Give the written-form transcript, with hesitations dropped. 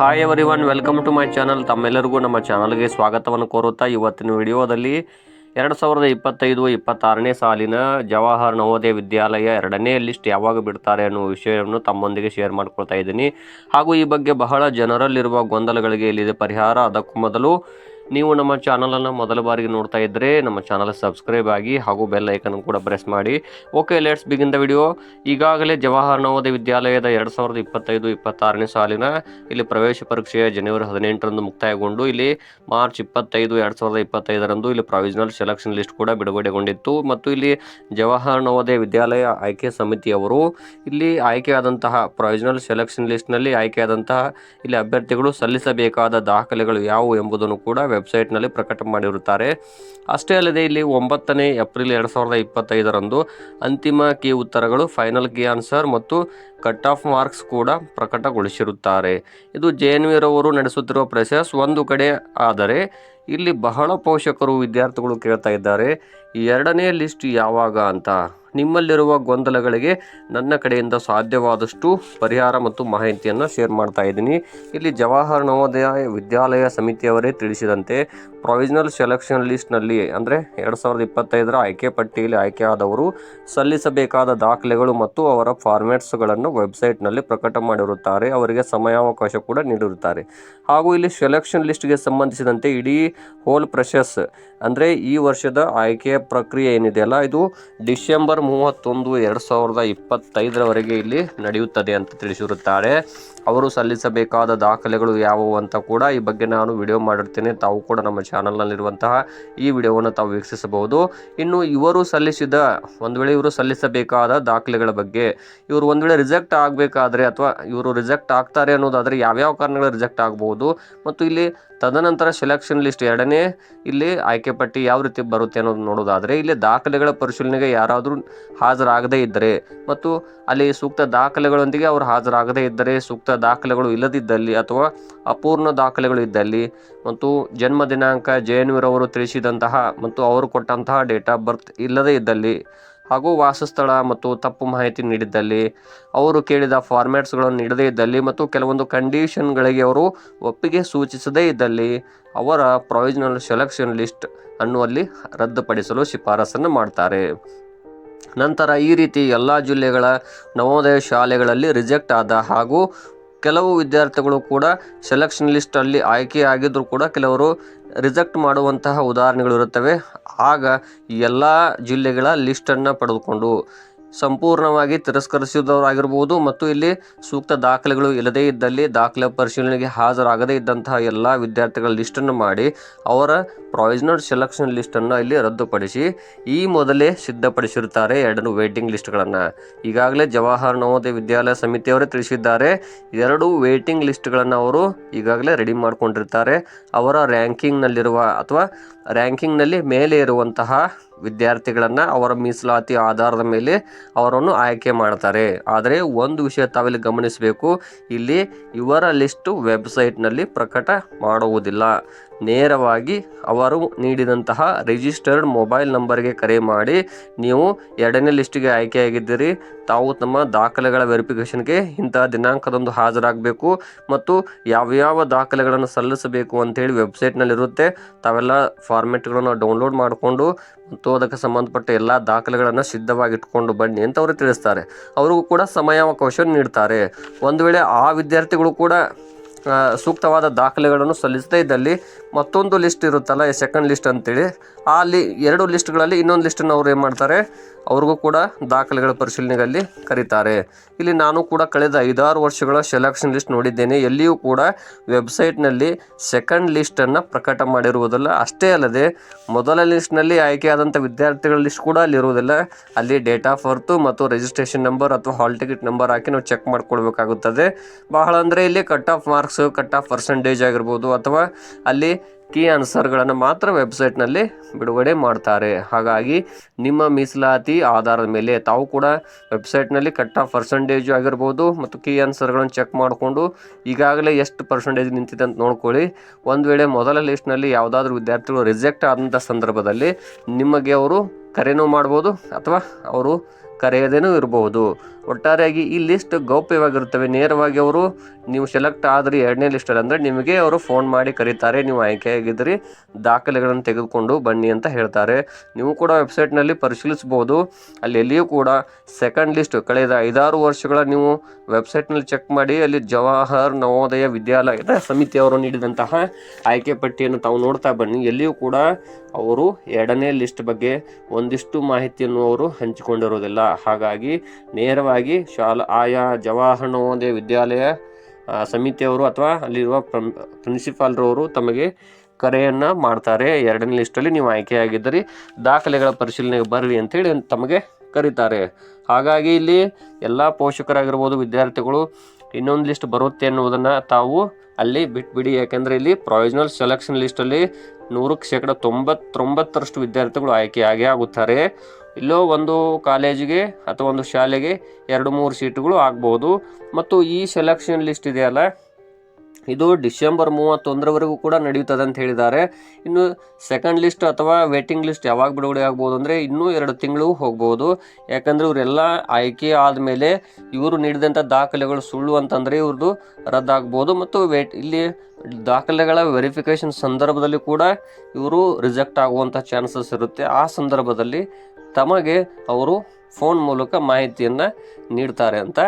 Hi everyone, welcome to my channel. ತಮ್ಮೆಲ್ಲರಿಗೂ ನಮ್ಮ ಚಾನಲ್ಗೆ ಸ್ವಾಗತವನ್ನು ಕೋರುತ್ತಾ ಇವತ್ತಿನ ವಿಡಿಯೋದಲ್ಲಿ 2025-26ನೇ ಸಾಲಿನ ಜವಾಹರ್ ನವೋದಯ ವಿದ್ಯಾಲಯ 2ನೇ ಲಿಸ್ಟ್ ಯಾವಾಗ ಬಿಡ್ತಾರೆ ಅನ್ನೋ ವಿಷಯವನ್ನು ತಮ್ಮೊಂದಿಗೆ ಶೇರ್ ಮಾಡ್ಕೊಳ್ತಾ ಇದ್ದೀನಿ. ಹಾಗೂ ಈ ಬಗ್ಗೆ ಬಹಳ ಜನರಲ್ಲಿರುವ ಗೊಂದಲಗಳಿಗೆ ಇಲ್ಲಿದೆ ಪರಿಹಾರ. ಅದಕ್ಕೂ ಮೊದಲು ನೀವು ನಮ್ಮ ಚಾನಲನ್ನು ಮೊದಲ ಬಾರಿಗೆ ನೋಡ್ತಾ ಇದ್ದರೆ ನಮ್ಮ ಚಾನಲ್ ಸಬ್ಸ್ಕ್ರೈಬ್ ಆಗಿ ಹಾಗೂ ಬೆಲ್ ಐಕನ್ ಕೂಡ ಪ್ರೆಸ್ ಮಾಡಿ. Okay, let's begin the video. ಈಗಾಗಲೇ ಜವಾಹರ್ ನವೋದಯ ವಿದ್ಯಾಲಯದ 2025-26ನೇ ಸಾಲಿನ ಇಲ್ಲಿ ಪ್ರವೇಶ ಪರೀಕ್ಷೆಯ ಜನವರಿ 18ರಂದು ಮುಕ್ತಾಯಗೊಂಡು ಇಲ್ಲಿ ಮಾರ್ಚ್ 25, 2025ರಂದು ಇಲ್ಲಿ ಪ್ರಾವಿಷನಲ್ ಸೆಲೆಕ್ಷನ್ ಲಿಸ್ಟ್ ಕೂಡ ಬಿಡುಗಡೆಗೊಂಡಿತ್ತು. ಮತ್ತು ಇಲ್ಲಿ ಜವಾಹರ್ ನವೋದಯ ವಿದ್ಯಾಲಯ ಆಯ್ಕೆ ಸಮಿತಿಯವರು ಇಲ್ಲಿ ಆಯ್ಕೆಯಾದಂತಹ ಪ್ರಾವಿಷನಲ್ ಸೆಲೆಕ್ಷನ್ ಲಿಸ್ಟ್ನಲ್ಲಿ ಆಯ್ಕೆಯಾದಂತಹ ಇಲ್ಲಿ ಅಭ್ಯರ್ಥಿಗಳು ಸಲ್ಲಿಸಬೇಕಾದ ದಾಖಲೆಗಳು ಯಾವುವು ಎಂಬುದನ್ನು ಕೂಡ ವೆಬ್ಸೈಟ್ನಲ್ಲಿ ಪ್ರಕಟ ಮಾಡಿರುತ್ತಾರೆ. ಅಷ್ಟೇ ಅಲ್ಲದೆ ಇಲ್ಲಿ 9ನೇ ಏಪ್ರಿಲ್ 2025ರಂದು ಅಂತಿಮ ಕೀ ಉತ್ತರಗಳು, ಫೈನಲ್ ಕೀ ಆನ್ಸರ್ ಮತ್ತು ಕಟ್ ಆಫ್ ಮಾರ್ಕ್ಸ್ ಕೂಡ ಪ್ರಕಟಗೊಳಿಸಿರುತ್ತಾರೆ. ಇದು JNV ರವರು ನಡೆಸುತ್ತಿರುವ ಪ್ರೊಸೆಸ್ ಒಂದು ಕಡೆ. ಆದರೆ ಇಲ್ಲಿ ಬಹಳ ಪೋಷಕರು ವಿದ್ಯಾರ್ಥಿಗಳು ಕೇಳ್ತಾ ಇದ್ದಾರೆ, 2ನೇ ಲಿಸ್ಟ್ ಯಾವಾಗ ಅಂತ. ನಿಮ್ಮಲ್ಲಿರುವ ಗೊಂದಲಗಳಿಗೆ ನನ್ನ ಕಡೆಯಿಂದ ಸಾಧ್ಯವಾದಷ್ಟು ಪರಿಹಾರ ಮತ್ತು ಮಾಹಿತಿಯನ್ನು ಶೇರ್ ಮಾಡ್ತಾ ಇದ್ದೀನಿ. ಇಲ್ಲಿ ಜವಾಹರ್ ನವೋದಯ ವಿದ್ಯಾಲಯ ಸಮಿತಿಯವರೇ ತಿಳಿಸಿದಂತೆ ಪ್ರಾವಿಷನಲ್ ಸೆಲೆಕ್ಷನ್ ಲಿಸ್ಟ್ನಲ್ಲಿ ಅಂದರೆ 2025ರ ಆಯ್ಕೆ ಪಟ್ಟಿಯಲ್ಲಿ ಆಯ್ಕೆಯಾದವರು ಸಲ್ಲಿಸಬೇಕಾದ ದಾಖಲೆಗಳು ಮತ್ತು ಅವರ ಫಾರ್ಮ್ಯಾಟ್ಸ್ಗಳನ್ನು ವೆಬ್ಸೈಟ್ನಲ್ಲಿ ಪ್ರಕಟ ಮಾಡಿರುತ್ತಾರೆ. ಅವರಿಗೆ ಸಮಯಾವಕಾಶ ಕೂಡ ನೀಡಿರುತ್ತಾರೆ. ಹಾಗೂ ಇಲ್ಲಿ ಸೆಲೆಕ್ಷನ್ ಲಿಸ್ಟ್ಗೆ ಸಂಬಂಧಿಸಿದಂತೆ ಇಡೀ ಹೋಲ್ ಪ್ರೊಸೆಸ್ ಅಂದರೆ ಈ ವರ್ಷದ ಆಯ್ಕೆಯ ಪ್ರಕ್ರಿಯೆ ಏನಿದೆಯಲ್ಲ, ಇದು ಡಿಸೆಂಬರ್ 31, 2025ರವರೆಗೆ ಇಲ್ಲಿ ನಡೆಯುತ್ತದೆ ಅಂತ ತಿಳಿಸಿರುತ್ತಾರೆ. ಅವರು ಸಲ್ಲಿಸಬೇಕಾದ ದಾಖಲೆಗಳು ಯಾವುವು ಅಂತ ಕೂಡ ಈ ಬಗ್ಗೆ ನಾನು ವಿಡಿಯೋ ಮಾಡಿರ್ತೇನೆ. ತಾವು ಕೂಡ ನಮ್ಮ ಚಾನಲ್ನಲ್ಲಿರುವಂತಹ ಈ ವಿಡಿಯೋವನ್ನು ತಾವು ವೀಕ್ಷಿಸಬಹುದು. ಇನ್ನು ಇವರು ಸಲ್ಲಿಸಿದ ಒಂದು ವೇಳೆ ಇವರು ಸಲ್ಲಿಸಬೇಕಾದ ದಾಖಲೆಗಳ ಬಗ್ಗೆ, ಇವರು ಒಂದು ವೇಳೆ ರಿಜೆಕ್ಟ್ ಆಗಬೇಕಾದ್ರೆ ಅಥವಾ ಇವರು ರಿಜೆಕ್ಟ್ ಆಗ್ತಾರೆ ಅನ್ನೋದಾದರೆ ಯಾವ್ಯಾವ ಕಾರಣಗಳು ರಿಜೆಕ್ಟ್ ಆಗಬಹುದು ಮತ್ತು ಇಲ್ಲಿ ತದನಂತರ ಸೆಲೆಕ್ಷನ್ ಲಿಸ್ಟ್ 2ನೇ ಇಲ್ಲಿ ಆಯ್ಕೆ ಪಟ್ಟಿ ಯಾವ ರೀತಿ ಬರುತ್ತೆ ಅನ್ನೋದು ನೋಡೋದಾದರೆ, ಇಲ್ಲಿ ದಾಖಲೆಗಳ ಪರಿಶೀಲನೆಗೆ ಯಾರಾದರೂ ಹಾಜರಾಗದೇ ಇದ್ದರೆ ಮತ್ತು ಅಲ್ಲಿ ಸೂಕ್ತ ದಾಖಲೆಗಳೊಂದಿಗೆ ಅವರು ಹಾಜರಾಗದೇ ಇದ್ದರೆ, ಸೂಕ್ತ ದಾಖಲೆಗಳು ಇಲ್ಲದಿದ್ದಲ್ಲಿ ಅಥವಾ ಅಪೂರ್ಣ ದಾಖಲೆಗಳು ಇದ್ದಲ್ಲಿ ಮತ್ತು ಜನ್ಮ ದಿನಾಂಕ JNV ರವರು ತಿಳಿಸಿದಂತಹ ಮತ್ತು ಅವರು ಕೊಟ್ಟಂತಹ ಡೇಟ್ ಆಫ್ ಬರ್ತ್ ಇಲ್ಲದೇ ಇದ್ದಲ್ಲಿ ಹಾಗೂ ವಾಸಸ್ಥಳ ಮತ್ತು ತಪ್ಪು ಮಾಹಿತಿ ನೀಡಿದ್ದಲ್ಲಿ, ಅವರು ಕೇಳಿದ ಫಾರ್ಮ್ಯಾಟ್ಸ್ಗಳನ್ನು ನೀಡದೇ ಇದ್ದಲ್ಲಿ ಮತ್ತು ಕೆಲವೊಂದು ಕಂಡೀಷನ್ಗಳಿಗೆ ಅವರು ಒಪ್ಪಿಗೆ ಸೂಚಿಸದೇ ಇದ್ದಲ್ಲಿ ಅವರ ಪ್ರಾವಿಷನಲ್ ಸೆಲೆಕ್ಷನ್ ಲಿಸ್ಟ್ ಅನ್ನುವಲ್ಲಿ ರದ್ದುಪಡಿಸಲು ಶಿಫಾರಸನ್ನು ಮಾಡ್ತಾರೆ. ನಂತರ ಈ ರೀತಿ ಎಲ್ಲ ಜಿಲ್ಲೆಗಳ ನವೋದಯ ಶಾಲೆಗಳಲ್ಲಿ ರಿಜೆಕ್ಟ್ ಆದ ಹಾಗೂ ಕೆಲವು ವಿದ್ಯಾರ್ಥಿಗಳು ಕೂಡ ಸೆಲೆಕ್ಷನ್ ಲಿಸ್ಟಲ್ಲಿ ಆಯ್ಕೆಯಾಗಿದ್ದರೂ ಕೂಡ ಕೆಲವರು ರಿಜೆಕ್ಟ್ ಮಾಡುವಂತಹ ಉದಾಹರಣೆಗಳು ಇರುತ್ತವೆ. ಆಗ ಎಲ್ಲ ಜಿಲ್ಲೆಗಳ ಲಿಸ್ಟನ್ನು ಪಡೆದುಕೊಂಡು ಸಂಪೂರ್ಣವಾಗಿ ತಿರಸ್ಕರಿಸಿದವರಾಗಿರ್ಬೋದು ಮತ್ತು ಇಲ್ಲಿ ಸೂಕ್ತ ದಾಖಲೆಗಳು ಇಲ್ಲದೇ ಇದ್ದಲ್ಲಿ ದಾಖಲೆ ಪರಿಶೀಲನೆಗೆ ಹಾಜರಾಗದೇ ಇದ್ದಂತಹ ಎಲ್ಲ ವಿದ್ಯಾರ್ಥಿಗಳ ಲಿಸ್ಟನ್ನು ಮಾಡಿ ಅವರ ಪ್ರಾವಿಷನಲ್ ಸೆಲೆಕ್ಷನ್ ಲಿಸ್ಟನ್ನು ಇಲ್ಲಿ ರದ್ದುಪಡಿಸಿ ಈ ಮೊದಲೇ ಸಿದ್ಧಪಡಿಸಿರುತ್ತಾರೆ 2 ವೇಟಿಂಗ್ ಲಿಸ್ಟ್ಗಳನ್ನು. ಈಗಾಗಲೇ ಜವಾಹರ್ ನವೋದಯ ವಿದ್ಯಾಲಯ ಸಮಿತಿಯವರೇ ತಿಳಿಸಿದ್ದಾರೆ, 2 ವೇಟಿಂಗ್ ಲಿಸ್ಟ್ಗಳನ್ನು ಅವರು ಈಗಾಗಲೇ ರೆಡಿ ಮಾಡಿಕೊಂಡಿರ್ತಾರೆ. ಅವರ ರ್ಯಾಂಕಿಂಗ್ನಲ್ಲಿರುವ ಅಥವಾ ರ್ಯಾಂಕಿಂಗ್ನಲ್ಲಿ ಮೇಲೆ ಇರುವಂತಹ ವಿದ್ಯಾರ್ಥಿಗಳನ್ನು ಅವರ ಮೀಸಲಾತಿ ಆಧಾರದ ಮೇಲೆ ಅವರನ್ನು ಆಯ್ಕೆ ಮಾಡ್ತಾರೆ. ಆದರೆ ಒಂದು ವಿಷಯ ತಾವಿಲ್ಲಿ ಗಮನಿಸಬೇಕು, ಇಲ್ಲಿ ಇವರ ಲಿಸ್ಟು ವೆಬ್ಸೈಟ್ನಲ್ಲಿ ಪ್ರಕಟ ಮಾಡುವುದಿಲ್ಲ. ನೇರವಾಗಿ ಅವರು ನೀಡಿದಂತಹ ರಿಜಿಸ್ಟರ್ಡ್ ಮೊಬೈಲ್ ನಂಬರ್ಗೆ ಕರೆ ಮಾಡಿ ನೀವು 2ನೇ ಲಿಸ್ಟಿಗೆ ಆಯ್ಕೆಯಾಗಿದ್ದೀರಿ, ತಾವು ತಮ್ಮ ದಾಖಲೆಗಳ ವೆರಿಫಿಕೇಷನ್ಗೆ ಇಂತಹ ದಿನಾಂಕದಂದು ಹಾಜರಾಗಬೇಕು ಮತ್ತು ಯಾವ್ಯಾವ ದಾಖಲೆಗಳನ್ನು ಸಲ್ಲಿಸಬೇಕು ಅಂತೇಳಿ ವೆಬ್ಸೈಟ್ನಲ್ಲಿರುತ್ತೆ. ತಾವೆಲ್ಲ ಫಾರ್ಮೆಟ್ಗಳನ್ನು ಡೌನ್ಲೋಡ್ ಮಾಡಿಕೊಂಡು ಮತ್ತು ಅದಕ್ಕೆ ಸಂಬಂಧಪಟ್ಟ ಎಲ್ಲ ದಾಖಲೆಗಳನ್ನು ಸಿದ್ಧವಾಗಿ ಇಟ್ಕೊಂಡು ಬನ್ನಿ ಅಂತ ಅವರು ತಿಳಿಸ್ತಾರೆ. ಅವ್ರಿಗೂ ಕೂಡ ಸಮಯಾವಕಾಶ ನೀಡ್ತಾರೆ. ಒಂದು ವೇಳೆ ಆ ವಿದ್ಯಾರ್ಥಿಗಳು ಕೂಡ ಸೂಕ್ತವಾದ ದಾಖಲೆಗಳನ್ನು ಸಲ್ಲಿಸದೇ ಇದ್ದಲ್ಲಿ ಮತ್ತೊಂದು ಲಿಸ್ಟ್ ಇರುತ್ತಲ್ಲ, ಸೆಕೆಂಡ್ ಲಿಸ್ಟ್ ಅಂತೇಳಿ, ಅಲ್ಲಿ 2 ಲಿಸ್ಟ್ಗಳಲ್ಲಿ ಇನ್ನೊಂದು ಲಿಸ್ಟನ್ನು ಅವ್ರು ಏನು ಮಾಡ್ತಾರೆ, ಅವ್ರಿಗೂ ಕೂಡ ದಾಖಲೆಗಳ ಪರಿಶೀಲನೆಯಲ್ಲಿ ಕರೀತಾರೆ. ಇಲ್ಲಿ ನಾನು ಕೂಡ ಕಳೆದ 5-6 ವರ್ಷಗಳ ಸೆಲೆಕ್ಷನ್ ಲಿಸ್ಟ್ ನೋಡಿದ್ದೇನೆ. ಎಲ್ಲಿಯೂ ಕೂಡ ವೆಬ್ಸೈಟ್ನಲ್ಲಿ ಸೆಕೆಂಡ್ ಲಿಸ್ಟನ್ನು ಪ್ರಕಟ ಮಾಡಿರುವುದಿಲ್ಲ. ಅಷ್ಟೇ ಅಲ್ಲದೆ ಮೊದಲ ಲಿಸ್ಟ್ನಲ್ಲಿ ಆಯ್ಕೆಯಾದಂಥ ವಿದ್ಯಾರ್ಥಿಗಳ ಲಿಸ್ಟ್ ಕೂಡ ಅಲ್ಲಿ ಇರುವುದಿಲ್ಲ. ಅಲ್ಲಿ ಡೇಟ್ ಆಫ್ ಬರ್ತ್ ಮತ್ತು ರಿಜಿಸ್ಟ್ರೇಷನ್ ನಂಬರ್ ಅಥವಾ ಹಾಲ್ ಟಿಕೆಟ್ ನಂಬರ್ ಹಾಕಿ ನಾವು ಚೆಕ್ ಮಾಡ್ಕೊಳ್ಬೇಕಾಗುತ್ತದೆ. ಬಹಳ ಅಂದರೆ ಇಲ್ಲಿ cut off marks, cut off percentage ಆಗಿರ್ಬೋದು ಅಥವಾ ಅಲ್ಲಿ ಕೀ ಆನ್ಸರ್ಗಳನ್ನು ಮಾತ್ರ ವೆಬ್ಸೈಟ್ನಲ್ಲಿ ಬಿಡುಗಡೆ ಮಾಡ್ತಾರೆ. ಹಾಗಾಗಿ ನಿಮ್ಮ ಮೀಸಲಾತಿ ಆಧಾರದ ಮೇಲೆ ತಾವು ಕೂಡ ವೆಬ್ಸೈಟ್ನಲ್ಲಿ ಕಟ್ ಆಫ್ ಪರ್ಸೆಂಟೇಜು ಆಗಿರ್ಬೋದು ಮತ್ತು ಕೀ ಆನ್ಸರ್ಗಳನ್ನು ಚೆಕ್ ಮಾಡಿಕೊಂಡು ಈಗಾಗಲೇ ಎಷ್ಟು ಪರ್ಸೆಂಟೇಜ್ ನಿಂತಿದೆ ಅಂತ ನೋಡ್ಕೊಳ್ಳಿ. ಒಂದು ವೇಳೆ ಮೊದಲ ಲಿಸ್ಟ್ನಲ್ಲಿ ಯಾವುದಾದ್ರೂ ವಿದ್ಯಾರ್ಥಿಗಳು ರಿಜೆಕ್ಟ್ ಆದಂಥ ಸಂದರ್ಭದಲ್ಲಿ ನಿಮಗೆ ಅವರು ಕರೆನೂ ಮಾಡ್ಬೋದು ಅಥವಾ ಅವರು ಕರೆಯದೇನೂ ಇರಬಹುದು. ಒಟ್ಟಾರೆಯಾಗಿ ಈ ಲಿಸ್ಟ್ ಗೌಪ್ಯವಾಗಿರುತ್ತವೆ. ನೇರವಾಗಿ ಅವರು ನೀವು ಸೆಲೆಕ್ಟ್ ಆದ್ರಿ 2ನೇ ಲಿಸ್ಟಲ್ಲಿ ಅಂದರೆ ನಿಮಗೆ ಅವರು ಫೋನ್ ಮಾಡಿ ಕರೀತಾರೆ, ನೀವು ಆಯ್ಕೆಯಾಗಿದ್ದರೆ ದಾಖಲೆಗಳನ್ನು ತೆಗೆದುಕೊಂಡು ಬನ್ನಿ ಅಂತ ಹೇಳ್ತಾರೆ. ನೀವು ಕೂಡ ವೆಬ್ಸೈಟ್ನಲ್ಲಿ ಪರಿಶೀಲಿಸ್ಬೋದು. ಅಲ್ಲಿ ಎಲ್ಲಿಯೂ ಕೂಡ ಸೆಕೆಂಡ್ ಲಿಸ್ಟ್ ಕಳೆದ 5-6 ವರ್ಷಗಳ ನೀವು ವೆಬ್ಸೈಟ್ನಲ್ಲಿ ಚೆಕ್ ಮಾಡಿ, ಅಲ್ಲಿ ಜವಾಹರ್ ನವೋದಯ ವಿದ್ಯಾಲಯದ ಸಮಿತಿಯವರು ನೀಡಿದಂತಹ ಆಯ್ಕೆ ಪಟ್ಟಿಯನ್ನು ತಾವು ನೋಡ್ತಾ ಬನ್ನಿ. ಎಲ್ಲಿಯೂ ಕೂಡ ಅವರು 2ನೇ ಲಿಸ್ಟ್ ಬಗ್ಗೆ ಒಂದಿಷ್ಟು ಮಾಹಿತಿಯನ್ನು ಅವರು ಹಂಚಿಕೊಂಡಿರೋದಿಲ್ಲ. ಹಾಗಾಗಿ ನೇರವಾಗಿ ಆಯಾ ಜವಾಹರ್ ನವೋದಯ ವಿದ್ಯಾಲಯ ಸಮಿತಿಯವರು ಅಥವಾ ಅಲ್ಲಿರುವ ಪ್ರಿನ್ಸಿಪಾಲ್ರವರು ತಮಗೆ ಕರೆಯನ್ನು ಮಾಡ್ತಾರೆ. 2ನೇ ಲಿಸ್ಟಲ್ಲಿ ನೀವು ಆಯ್ಕೆಯಾಗಿದ್ದರೆ ದಾಖಲೆಗಳ ಪರಿಶೀಲನೆಗೆ ಬರ್ರಿ ಅಂತೇಳಿ ತಮಗೆ ಕರೀತಾರೆ. ಹಾಗಾಗಿ ಇಲ್ಲಿ ಎಲ್ಲ ಪೋಷಕರಾಗಿರ್ಬೋದು, ವಿದ್ಯಾರ್ಥಿಗಳು ಇನ್ನೊಂದು ಲಿಸ್ಟ್ ಬರುತ್ತೆ ಅನ್ನೋದನ್ನು ತಾವು ಅಲ್ಲಿ ಬಿಟ್ಬಿಡಿ. ಯಾಕೆಂದರೆ ಇಲ್ಲಿ ಪ್ರೊವಿಷನಲ್ ಸೆಲೆಕ್ಷನ್ ಲಿಸ್ಟಲ್ಲಿ 100% ವಿದ್ಯಾರ್ಥಿಗಳು ಆಯ್ಕೆಯಾಗೇ ಆಗುತ್ತಾರೆ. ಇಲ್ಲೋ ಒಂದು ಕಾಲೇಜಿಗೆ ಅಥವಾ ಒಂದು ಶಾಲೆಗೆ 2-3 ಸೀಟುಗಳು ಆಗ್ಬೋದು. ಮತ್ತು ಈ ಸೆಲೆಕ್ಷನ್ ಲಿಸ್ಟ್ ಇದೆಯಲ್ಲ, ಇದು ಡಿಸೆಂಬರ್ 31ರವರೆಗೂ ಕೂಡ ನಡೆಯುತ್ತದೆ ಅಂತ ಹೇಳಿದ್ದಾರೆ. ಇನ್ನು ಸೆಕೆಂಡ್ ಲಿಸ್ಟ್ ಅಥವಾ ವೇಟಿಂಗ್ ಲಿಸ್ಟ್ ಯಾವಾಗ ಬಿಡುಗಡೆ ಆಗ್ಬೋದು ಅಂದರೆ ಇನ್ನೂ 2 ತಿಂಗಳು ಹೋಗ್ಬೋದು. ಯಾಕಂದರೆ ಇವರೆಲ್ಲ ಆಯ್ಕೆ ಆದಮೇಲೆ ಇವರು ನೀಡಿದಂಥ ದಾಖಲೆಗಳು ಸುಳ್ಳು ಅಂತಂದರೆ ಇವ್ರದ್ದು ರದ್ದಾಗ್ಬೋದು. ಮತ್ತು ಇಲ್ಲಿ ದಾಖಲೆಗಳ ವೆರಿಫಿಕೇಷನ್ ಸಂದರ್ಭದಲ್ಲಿ ಕೂಡ ಇವರು ರಿಜೆಕ್ಟ್ ಆಗುವಂಥ ಚಾನ್ಸಸ್ ಇರುತ್ತೆ. ಆ ಸಂದರ್ಭದಲ್ಲಿ ತಮಗೆ ಅವರು ಫೋನ್ ಮೂಲಕ ಮಾಹಿತಿಯನ್ನು ನೀಡ್ತಾರೆ ಅಂತ